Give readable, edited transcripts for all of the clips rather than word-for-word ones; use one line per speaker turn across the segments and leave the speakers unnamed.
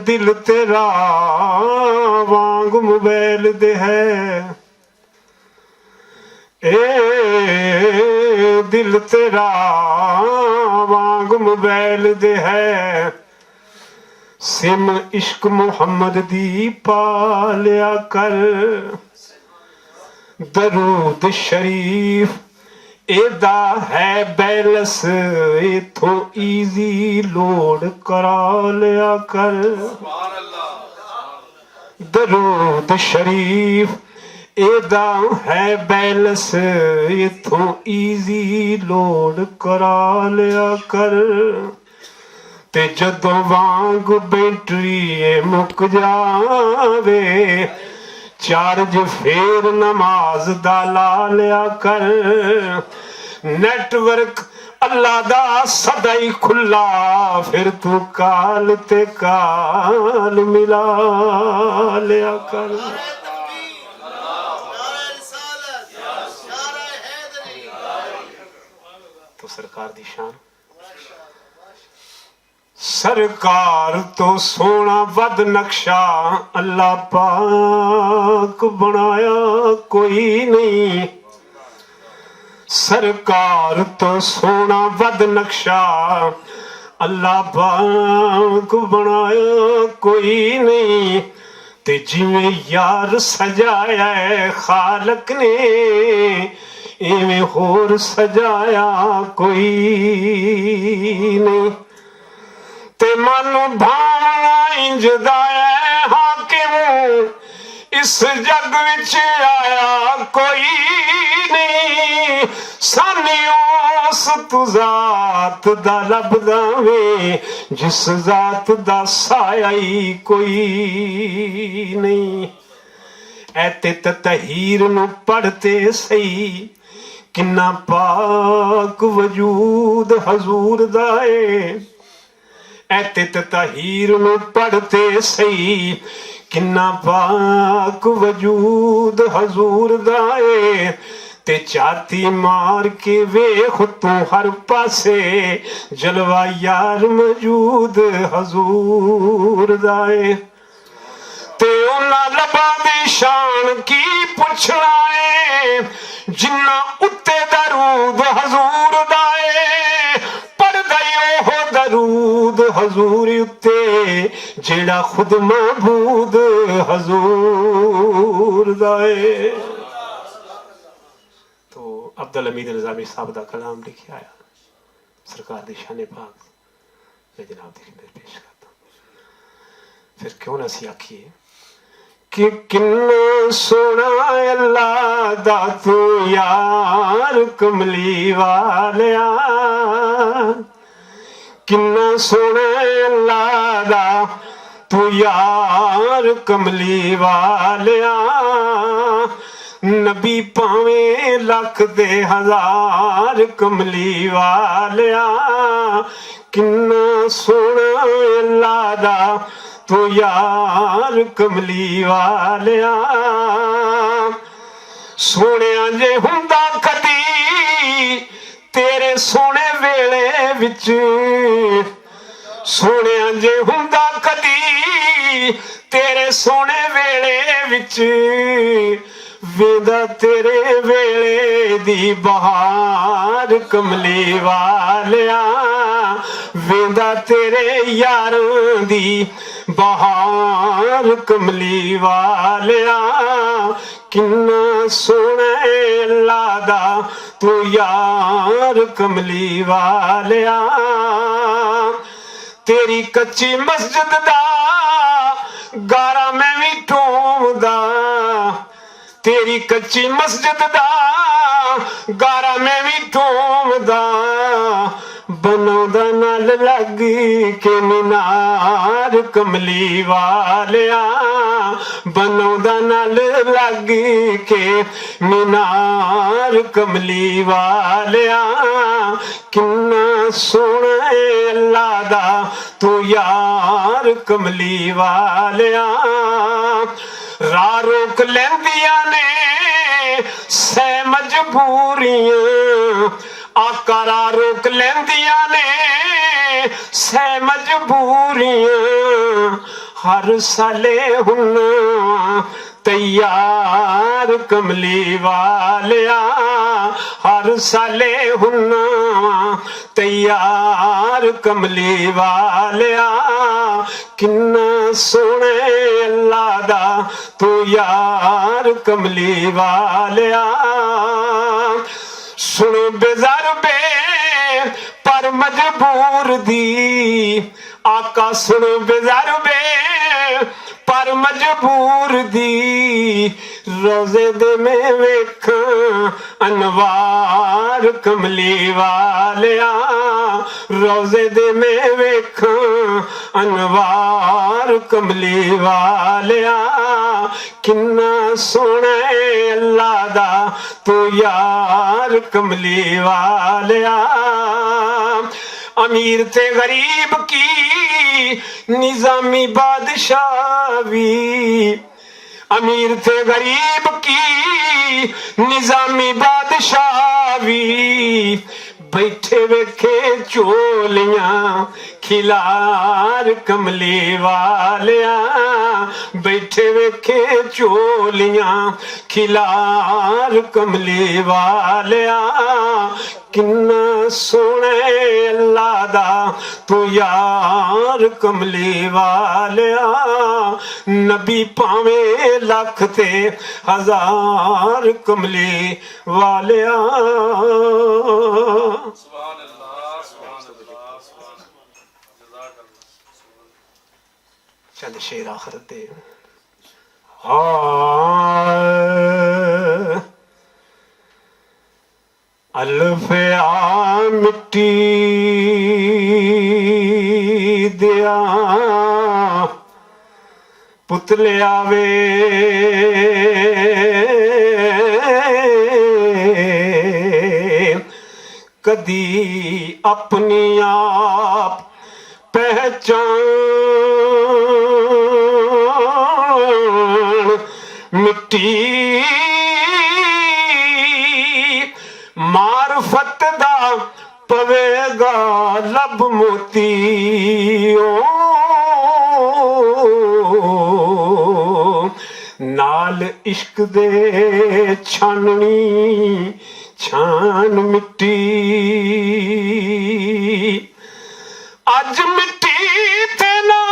दिल तेरा वांग मोबाइल दे है, ए दिल तेरा वांग मोबाइल दे है। सिम इश्क मुहम्मद दी पालिया कर, दरूद शरीफ एदा है बैलस, इथों ईजी लोड करा लिया कर। दरूद शरीफ एदा है बैलस, इथों ईजी लोड करा लिया कर। ते जदों वांग बैटरी मुक जावे, चार्ज फेर नमाज दा ला लिया कर। नेटवर्क अल्लाह दा सदा ही खुला, फिर तू काल ते काल मिला लिया कर। तो सरकार दी शान, सरकार तो सोना वद नक्शा अल्लाह पाक बनाया कोई नहीं। सरकार तो सोना वद नक्शा अल्लाह पाक बनाया कोई नहीं। ते जिवें यार सजाया है खालक ने, इवें होर सजाया कोई नहीं। ते मन भावना इंजदा है हाकिम, इस जग विच आया कोई नहीं। सानी उस तू जात दा लभदा वे, जिस जात दा साया ही कोई नहीं। ऐते तहीर नू पढ़ते सही, किन्ना पाक वजूद हजूर दा है। ऐते तहीर नू पढ़ते सही, किन्ना पाक वजूद हजूर दा है। ते छाती मार के वेख तू हर पासे, जलवा यार मौजूद हजूर दा है। ते उन्हां लबां दी शान की पुछना है, जिन्ना उत्ते दरूद हजूर दा है। पढ़दा ही ओह दरूद हजूर उत्ते, जेड़ा खुद महबूद हजूर दा है। तो अब्दुल हमीद निज़ामी साहब दा कलाम लिखिया आया सरकार दी शान पाक, मैं जनाब दी खिदमत पेश करता। फिर क्यों ना सी आखिए कि किन्ना सोना अल्लाह दा तू यार कमली वालिया। किन्ना सोना अल्लाह दा तू यार कमली वालिया। नबी भावें लख दे हजार कमली वालिया। किन्ना सोना अल्लाह दा तू यार कमली वालिया। सोनिया जे हुंदा कदी तेरे सोने वेले विच, सोनिया जे हुंदा कदी तेरे सोने वेले विच, वेदा तेरे वेले दी बहार कमली वालिया। वेदा तेरे यारां दी बहार कमली वालिया। किन्ना सोहना अल्लाह दा तू यार कमली वालिया। तेरी कच्ची मस्जिद दा गारा मैं भी ढूंढदा, तेरी कच्ची मस्जिद दा गारा मैं भी ढूंढदा। बनौदा नाल लग के मीनार कमली वालिया। बनौदा नाल लग के मीनार कमली वालिया। किन्ना सोहना अल्लाह दा तू यार कमली वालिया। राह रोक लैंदियां ने सै मजबूरियां, आका राह रोक लैंदियां ने सै मजबूरियां। हर साले हुन्ना तैयार कमली वालिया, हर साले हुन्ना तैयार कमली वालिया। किन्ना सोहने अल्लाह दा तू यार कमली वालिया। सुनो बेज़रबे पर मजबूर दी, आका सुनो बेज़रबे पर मजबूर दी। रोज़े दे में वेखां अनवार कमली वालिया, रोज़े दे में वेखां अनवार कमली वालिया। किन्ना सोहना अल्लाह दा तू यार कमली वालिया। अमीर ते गरीब की निजामी बादशाही, अमीर थे गरीब की निजामी बादशाही। बैठे वेखे चोलियां खिलार कमली वालिया, बैठे वेखे चोलियां खिलार कमली वालिया। किन्ना सोहने अल्लाह दा तू यार कमली वालिया। नबी भावे लख ते हजार कमली वालिया। चंद शेर आखिर दे। अल्फिया मिट्टी दिया पुतले आवे, कदी अपनी आप पहचान। मिट्टी मारफत दा पवेगा लब मोती, नाल इश्क दे छाननी छान मिट्टी। अज मिट्टी ते ना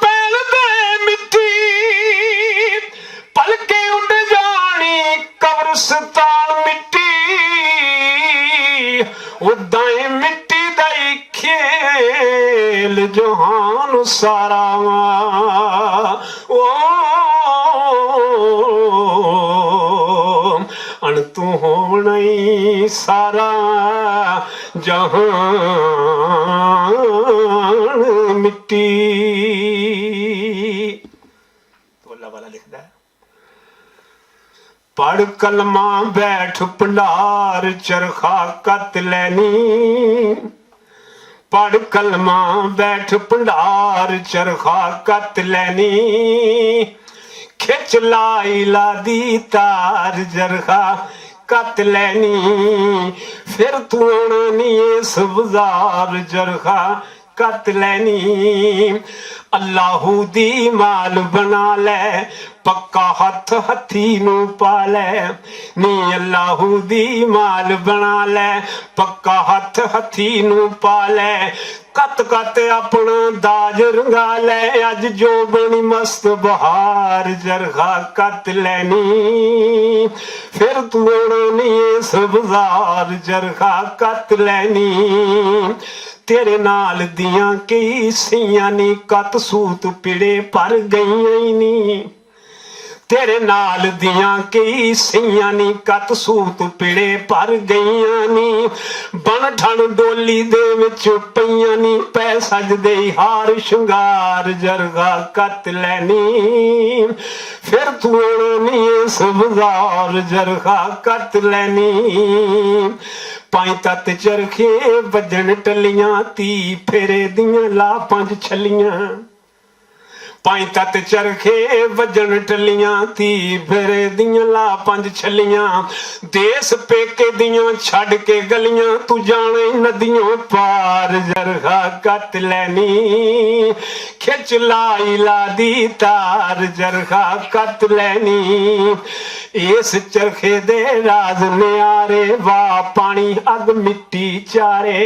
पैल दे मिट्टी, पलके उड़ जानी कब्रिस्तान मिट्टी। उदां मिट्टी दा खेल जहान सारा ओ अण तू होना ही सारा जहान मिट्टी। तो अल्लाह वाला लिखता है, पढ़ कलमा बैठ भंडार चरखा कत लैनी। पढ़ कलमा बैठ भंडार चरखा कत लैनी। खिच लाई लादी तार चरखा कत लैनी। फिर तू आना नी इस बाजार चरखा कत लैनी। अल्लाहू दी माल बना लै पक्का हथ हथी नू पा लै। नी अल्लाहू दी माल बना लै पक्का हथ हथी नू पा लै। कत कत अपना दाज रंगा लै। अज जो बनी मस्त बहार चरखा कत लैनी। फिर तू आना नी इस बाजार चरखा कत लैनी। तेरे नाल दियां कई सियां नी कत सूत पिड़े पर गईयां नी। तेरे नाल दियां कई सियां नी कत सूत पिड़े पर गईयां नी। बन ठन डोली दे विच पईयां नी पै सजदे हार शंगार चरखा कत लैनी। फिर तू आना नी इस बाजार चरखा कत लैनी। पाई तत चरखे बजन टलियां ती फेरे दियां ला पंज छलियां। पाई तत चरखे वजन टलियां ती फेरे दियां ला पंज छलियां। देस पेके दियां छड़ के गलियां तू जाने नदियों पार चरखा कत लैनी। खिच लाई ला दी तार चरखा कत लैनी इस चरखे दे राज न्यारे वाह पानी अग मिट्टी चारे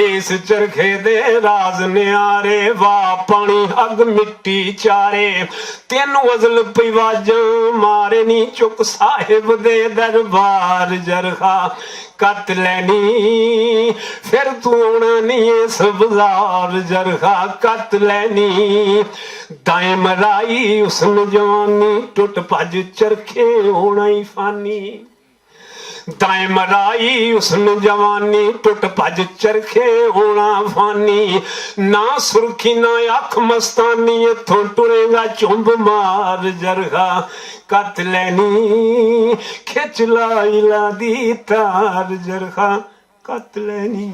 इस चरखे दे राज न्यारे वाह पानी अग मिट्टी चारे तेनू अजल पिवाजा मारे नी चुक साहिब दे दरबार चरखा कत लैनी फिर तू आना नी इस बाजार चरखा कत लैनी दाएं मराई उसन जवानी टुट भज चरखे होना ही फानी दाएं मराई उसन जवानी टुट भज चरखे होना फानी ना सुर्खी ना अख मस्तानी इथों टुरेगा चुंब मार चरखा कत लैनी खिच लाई ला दी तार चरखा कत लैनी।